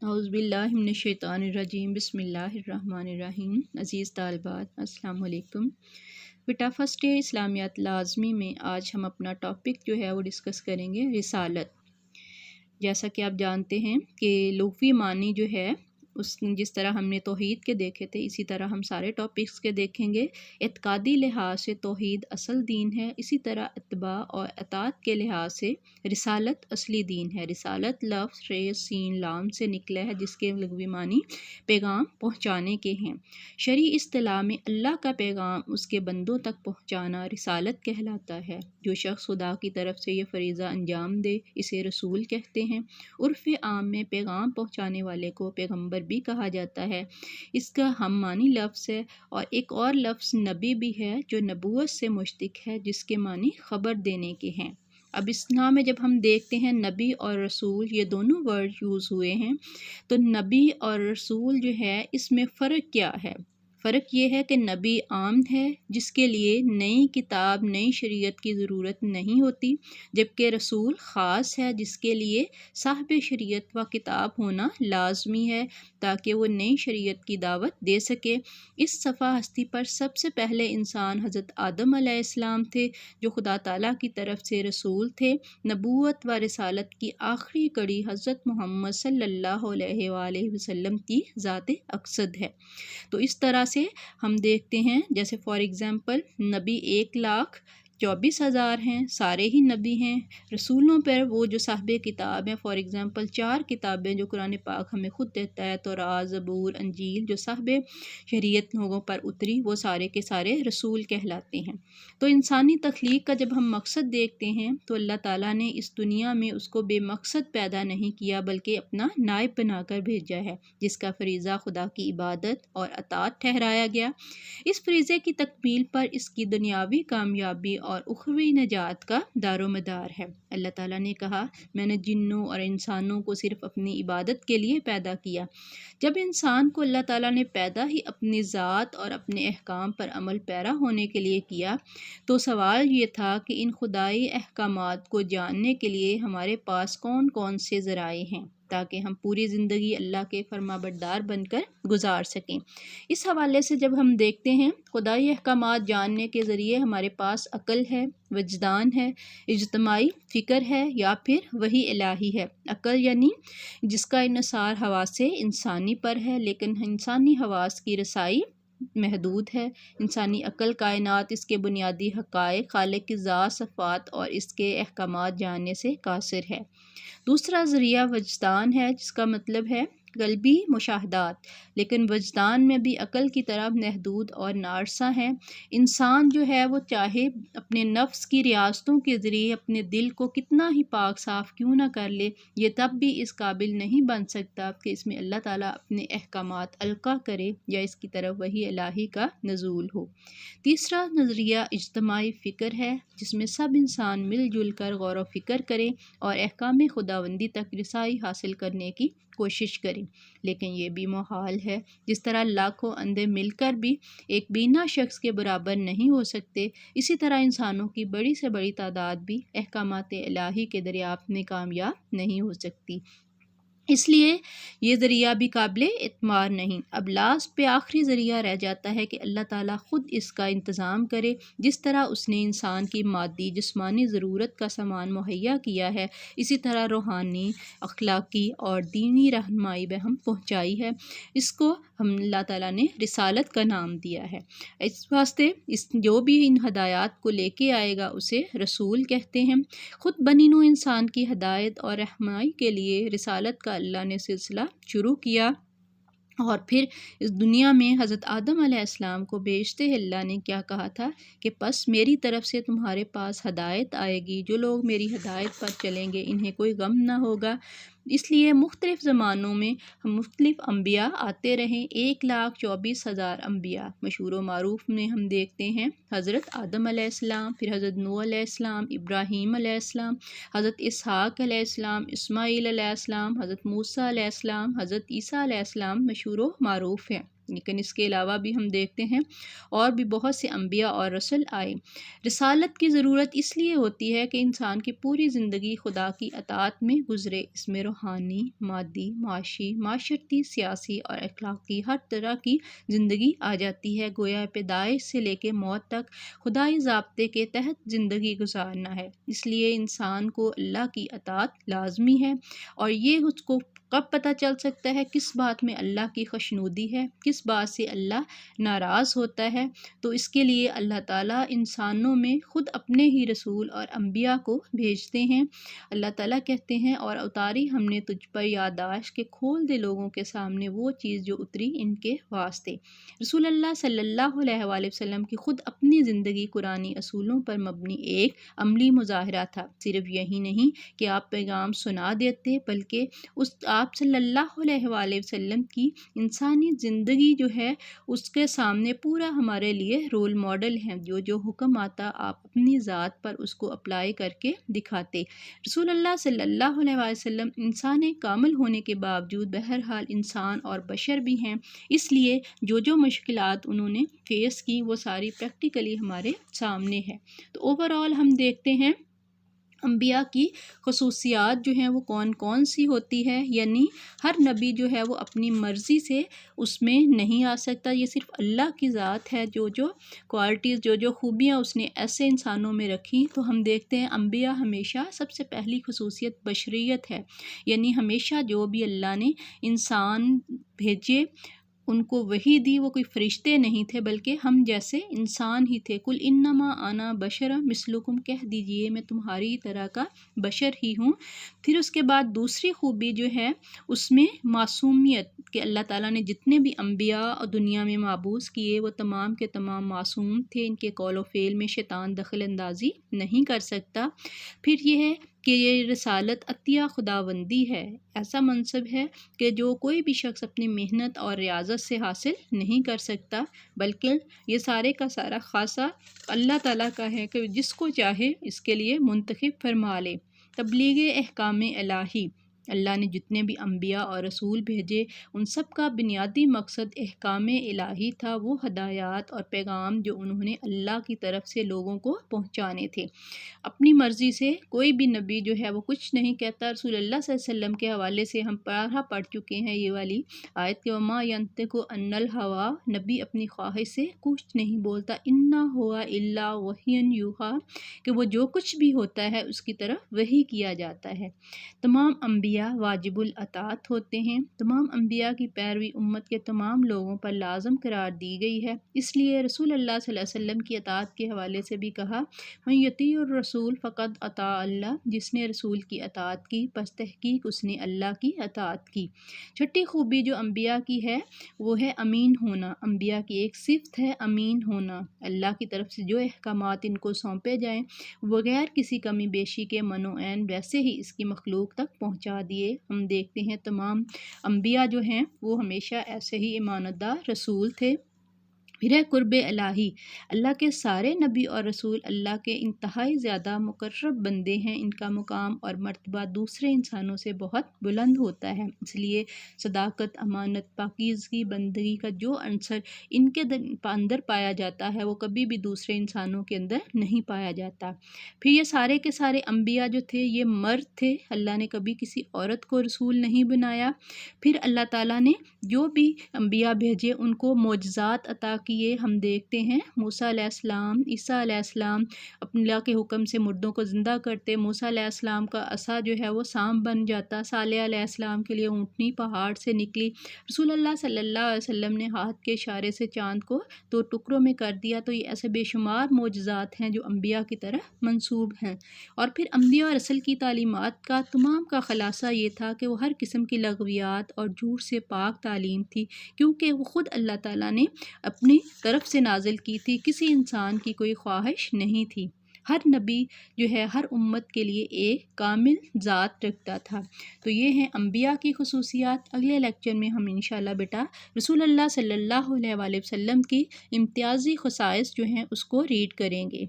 اعوذ باللہ من الشیطان الرجیم، بسم اللہ الرحمن الرحیم۔ عزیز طالبات السلام علیکم۔ بیٹا فرسٹ ایئر اسلامیات لازمی میں آج ہم اپنا ٹاپک جو ہے وہ ڈسکس کریں گے رسالت۔ جیسا کہ آپ جانتے ہیں کہ لغوی معنی جو ہے جس طرح ہم نے توحید کے دیکھے تھے اسی طرح ہم سارے ٹاپکس کے دیکھیں گے۔ اعتقادی لحاظ سے توحید اصل دین ہے، اسی طرح اتباع اور اطاعت کے لحاظ سے رسالت اصلی دین ہے۔ رسالت لفظ ریس سین لام سے نکلا ہے جس کے لغوی معنی پیغام پہنچانے کے ہیں۔ شرعی اصطلاح میں اللہ کا پیغام اس کے بندوں تک پہنچانا رسالت کہلاتا ہے۔ جو شخص خدا کی طرف سے یہ فریضہ انجام دے اسے رسول کہتے ہیں۔ عرف عام میں پیغام پہنچانے والے کو پیغمبر بھی کہا جاتا ہے۔ اس کا ہم معنی لفظ ہے، اور ایک اور لفظ نبی بھی ہے جو نبوت سے مشتق ہے جس کے معنی خبر دینے کے ہیں۔ اب اسلام میں جب ہم دیکھتے ہیں نبی اور رسول یہ دونوں ورڈ یوز ہوئے ہیں، تو نبی اور رسول جو ہے اس میں فرق کیا ہے؟ فرق یہ ہے کہ نبی عام ہے جس کے لیے نئی کتاب نئی شریعت کی ضرورت نہیں ہوتی، جبکہ رسول خاص ہے جس کے لیے صاحب شریعت و کتاب ہونا لازمی ہے تاکہ وہ نئی شریعت کی دعوت دے سکے۔ اس صفحہ ہستی پر سب سے پہلے انسان حضرت آدم علیہ السلام تھے جو خدا تعالیٰ کی طرف سے رسول تھے۔ نبوت و رسالت کی آخری کڑی حضرت محمد صلی اللہ علیہ وآلہ وسلم کی ذات اقصد ہے۔ تو اس طرح سے ہم دیکھتے ہیں جیسے فار ایگزامپل نبی 1,24,000 ہیں، سارے ہی نبی ہیں۔ رسولوں پر وہ جو صاحب کتاب ہیں، فار ایگزامپل 4 کتابیں جو قرآن پاک ہمیں خود دیتا ہے، تورات، زبور، انجیل، جو صاحب شریعت لوگوں پر اتری وہ سارے کے سارے رسول کہلاتے ہیں۔ تو انسانی تخلیق کا جب ہم مقصد دیکھتے ہیں تو اللہ تعالیٰ نے اس دنیا میں اس کو بے مقصد پیدا نہیں کیا بلکہ اپنا نائب بنا کر بھیجا ہے، جس کا فریضہ خدا کی عبادت اور اطاعت ٹھہرایا گیا۔ اس فریضے کی تکمیل پر اس کی دنیاوی کامیابی اور اخروی نجات کا دار و مدار ہے۔ اللہ تعالیٰ نے کہا میں نے جنوں اور انسانوں کو صرف اپنی عبادت کے لیے پیدا کیا۔ جب انسان کو اللہ تعالیٰ نے پیدا ہی اپنی ذات اور اپنے احکام پر عمل پیرا ہونے کے لیے کیا، تو سوال یہ تھا کہ ان خدائی احکامات کو جاننے کے لیے ہمارے پاس کون کون سے ذرائع ہیں تاکہ ہم پوری زندگی اللہ کے فرمانبردار بن کر گزار سکیں۔ اس حوالے سے جب ہم دیکھتے ہیں خدائی احکامات جاننے کے ذریعے ہمارے پاس عقل ہے، وجدان ہے، اجتماعی فکر ہے یا پھر وحی الہی ہے۔ عقل یعنی جس کا انحصار حواس انسانی پر ہے، لیکن انسانی حواس کی رسائی محدود ہے۔ انسانی عقل کائنات، اس کے بنیادی حقائق، خالق کی ذات صفات اور اس کے احکامات جاننے سے قاصر ہے۔ دوسرا ذریعہ وجدان ہے جس کا مطلب ہے قلبی مشاہدات، لیکن وجدان میں بھی عقل کی طرح محدود اور ناقصہ ہیں۔ انسان جو ہے وہ چاہے اپنے نفس کی ریاستوں کے ذریعے اپنے دل کو کتنا ہی پاک صاف کیوں نہ کر لے، یہ تب بھی اس قابل نہیں بن سکتا کہ اس میں اللہ تعالیٰ اپنے احکامات القا کرے یا اس کی طرف وحی الہی کا نزول ہو۔ تیسرا نظریہ اجتماعی فکر ہے جس میں سب انسان مل جل کر غور و فکر کریں اور احکام خداوندی تک رسائی حاصل کرنے کی کوشش کریں، لیکن یہ بھی محال ہے۔ جس طرح لاکھوں اندھے مل کر بھی ایک بینا شخص کے برابر نہیں ہو سکتے، اسی طرح انسانوں کی بڑی سے بڑی تعداد بھی احکامات الہی کے دریافت میں کامیاب نہیں ہو سکتی، اس لیے یہ ذریعہ بھی قابل اعتبار نہیں۔ اب لاسٹ پہ آخری ذریعہ رہ جاتا ہے کہ اللہ تعالیٰ خود اس کا انتظام کرے۔ جس طرح اس نے انسان کی مادی جسمانی ضرورت کا سامان مہیا کیا ہے، اسی طرح روحانی، اخلاقی اور دینی رہنمائی بھی ہم پہنچائی ہے۔ اس کو ہم اللہ تعالیٰ نے رسالت کا نام دیا ہے۔ اس واسطے جو بھی ان ہدایات کو لے کے آئے گا اسے رسول کہتے ہیں۔ خود بنی نوع انسان کی ہدایت اور رہنمائی کے لیے رسالت کا اللہ نے سلسلہ شروع کیا، اور پھر اس دنیا میں حضرت آدم علیہ السلام کو بھیجتے ہی اللہ نے کیا کہا تھا کہ پس میری طرف سے تمہارے پاس ہدایت آئے گی، جو لوگ میری ہدایت پر چلیں گے انہیں کوئی غم نہ ہوگا۔ اس لیے مختلف زمانوں میں مختلف انبیاء آتے رہیں، 1,24,000 انبیاء مشہور و معروف میں ہم دیکھتے ہیں حضرت آدم علیہ السلام، پھر حضرت نوح علیہ السلام، ابراہیم علیہ السلام، حضرت اسحاق علیہ السلام، اسماعیل علیہ السلام، حضرت موسیٰ علیہ السلام، حضرت عیسیٰ علیہ السلام مشہور و معروف ہیں۔ لیکن اس کے علاوہ بھی ہم دیکھتے ہیں اور بھی بہت سے انبیاء اور رسول آئے۔ رسالت کی ضرورت اس لیے ہوتی ہے کہ انسان کی پوری زندگی خدا کی اطاعت میں گزرے۔ اس میں روحانی، مادی، معاشی، معاشرتی، سیاسی اور اخلاقی ہر طرح کی زندگی آ جاتی ہے۔ گویا پیدائش سے لے کے موت تک خدائی ضابطے کے تحت زندگی گزارنا ہے۔ اس لیے انسان کو اللہ کی اطاعت لازمی ہے، اور یہ اس کو کب پتہ چل سکتا ہے کس بات میں اللہ کی خوشنودی ہے، کس بات سے اللہ ناراض ہوتا ہے۔ تو اس کے لیے اللہ تعالیٰ انسانوں میں خود اپنے ہی رسول اور انبیاء کو بھیجتے ہیں۔ اللہ تعالیٰ کہتے ہیں اور اتاری ہم نے تجھ پر یادداشت کہ کھول دے لوگوں کے سامنے وہ چیز جو اتری ان کے واسطے۔ رسول اللہ صلی اللہ علیہ وآلہ وسلم کی خود اپنی زندگی قرآنی اصولوں پر مبنی ایک عملی مظاہرہ تھا۔ صرف یہی نہیں کہ آپ پیغام سنا دیتے، بلکہ آپ صلی اللہ علیہ وآلہ وسلم کی انسانی زندگی جو ہے اس کے سامنے پورا ہمارے لیے رول ماڈل ہیں۔ جو حکم آتا آپ اپنی ذات پر اس کو اپلائی کر کے دکھاتے۔ رسول اللہ صلی اللہ علیہ وآلہ وسلم انسان کامل ہونے کے باوجود بہرحال انسان اور بشر بھی ہیں، اس لیے جو مشکلات انہوں نے فیس کی وہ ساری پریکٹیکلی ہمارے سامنے ہے۔ تو اوورآل ہم دیکھتے ہیں انبیاء کی خصوصیات جو ہیں وہ کون کون سی ہوتی ہے، یعنی ہر نبی جو ہے وہ اپنی مرضی سے اس میں نہیں آ سکتا، یہ صرف اللہ کی ذات ہے۔ جو کوالٹیز جو خوبیاں اس نے ایسے انسانوں میں رکھی، تو ہم دیکھتے ہیں انبیاء ہمیشہ سب سے پہلی خصوصیت بشریت ہے، یعنی ہمیشہ جو بھی اللہ نے انسان بھیجے ان کو وحی دی، وہ کوئی فرشتے نہیں تھے بلکہ ہم جیسے انسان ہی تھے۔ کل انما انا بشر مثلکم، کہہ دیجئے میں تمہاری طرح کا بشر ہی ہوں۔ پھر اس کے بعد دوسری خوبی جو ہے اس میں معصومیت، کہ اللہ تعالیٰ نے جتنے بھی انبیاء اور دنیا میں مابعوث کیے وہ تمام کے تمام معصوم تھے، ان کے قول و فعل میں شیطان دخل اندازی نہیں کر سکتا۔ پھر یہ ہے کہ یہ رسالت عطیہ خداوندی ہے، ایسا منصب ہے کہ جو کوئی بھی شخص اپنی محنت اور ریاضت سے حاصل نہیں کر سکتا، بلکہ یہ سارے کا سارا خاصہ اللہ تعالیٰ کا ہے کہ جس کو چاہے اس کے لیے منتخب فرما لے۔ تبلیغ احکام الہی، اللہ نے جتنے بھی انبیاء اور رسول بھیجے ان سب کا بنیادی مقصد احکام الہی تھا، وہ ہدایات اور پیغام جو انہوں نے اللہ کی طرف سے لوگوں کو پہنچانے تھے۔ اپنی مرضی سے کوئی بھی نبی جو ہے وہ کچھ نہیں کہتا۔ رسول اللہ صلی اللہ علیہ وسلم کے حوالے سے ہم پڑھ چکے ہیں یہ والی آیت کہ وما ینطق عن الہوی، نبی اپنی خواہش سے کچھ نہیں بولتا، انا ہوا الا وحی یوحی، کہ وہ جو کچھ بھی ہوتا ہے اس کی طرف وحی کیا جاتا ہے۔ تمام انبیاء واجب الاطاعت ہوتے ہیں، تمام انبیاء کی پیروی امت کے تمام لوگوں پر لازم قرار دی گئی ہے۔ اس لیے رسول اللہ صلی اللہ علیہ وسلم کی اطاعت کے حوالے سے بھی کہا من یطیع الرسول فقد اطاع اللہ، جس نے رسول کی اطاعت کی پس تحقیق اس نے اللہ کی اطاعت کی۔ چھٹی خوبی جو انبیاء کی ہے وہ ہے امین ہونا۔ انبیاء کی ایک صفت ہے امین ہونا، اللہ کی طرف سے جو احکامات ان کو سونپے جائیں بغیر کسی کمی بیشی کے منو عین ویسے ہی اس کی مخلوق تک پہنچا دیے۔ ہم دیکھتے ہیں تمام انبیاء جو ہیں وہ ہمیشہ ایسے ہی ایمانت دار رسول تھے۔ پھر ہے قرب الہی، اللہ کے سارے نبی اور رسول اللہ کے انتہائی زیادہ مقرب بندے ہیں، ان کا مقام اور مرتبہ دوسرے انسانوں سے بہت بلند ہوتا ہے، اس لیے صداقت، امانت، پاکیزگی، بندگی کا جو عنصر ان کے اندر پایا جاتا ہے وہ کبھی بھی دوسرے انسانوں کے اندر نہیں پایا جاتا۔ پھر یہ سارے کے سارے انبیاء جو تھے یہ مرد تھے، اللہ نے کبھی کسی عورت کو رسول نہیں بنایا۔ پھر اللہ تعالیٰ نے جو بھی انبیاء بھیجے ان کو معجزات عطا کیے۔ ہم دیکھتے ہیں موسیٰ علیہ السلام، عیسیٰ علیہ السلام اپنے اللہ کے حکم سے مردوں کو زندہ کرتے، موسیٰ علیہ السلام کا عصا جو ہے وہ سانپ بن جاتا، صالح علیہ السلام کے لیے اونٹنی پہاڑ سے نکلی، رسول اللہ صلی اللہ علیہ وسلم نے ہاتھ کے اشارے سے چاند کو 2 ٹکڑوں میں کر دیا۔ تو یہ ایسے بے شمار معجزات ہیں جو انبیاء کی طرح منسوب ہیں۔ اور پھر انبیاء اور رسول کی تعلیمات کا تمام کا خلاصہ یہ تھا کہ وہ ہر قسم کی لغویات اور جھوٹ سے پاک تعلیم تھی، کیونکہ وہ خود اللہ تعالیٰ نے اپنی طرف سے نازل کی تھی، کسی انسان کی کوئی خواہش نہیں تھی۔ ہر نبی جو ہے ہر امت کے لیے ایک کامل ذات رکھتا تھا۔ تو یہ ہیں انبیاء کی خصوصیات۔ اگلے لیکچر میں ہم انشاءاللہ بیٹا رسول اللہ صلی اللہ علیہ وآلہ وسلم کی امتیازی خصائص جو ہیں اس کو ریڈ کریں گے۔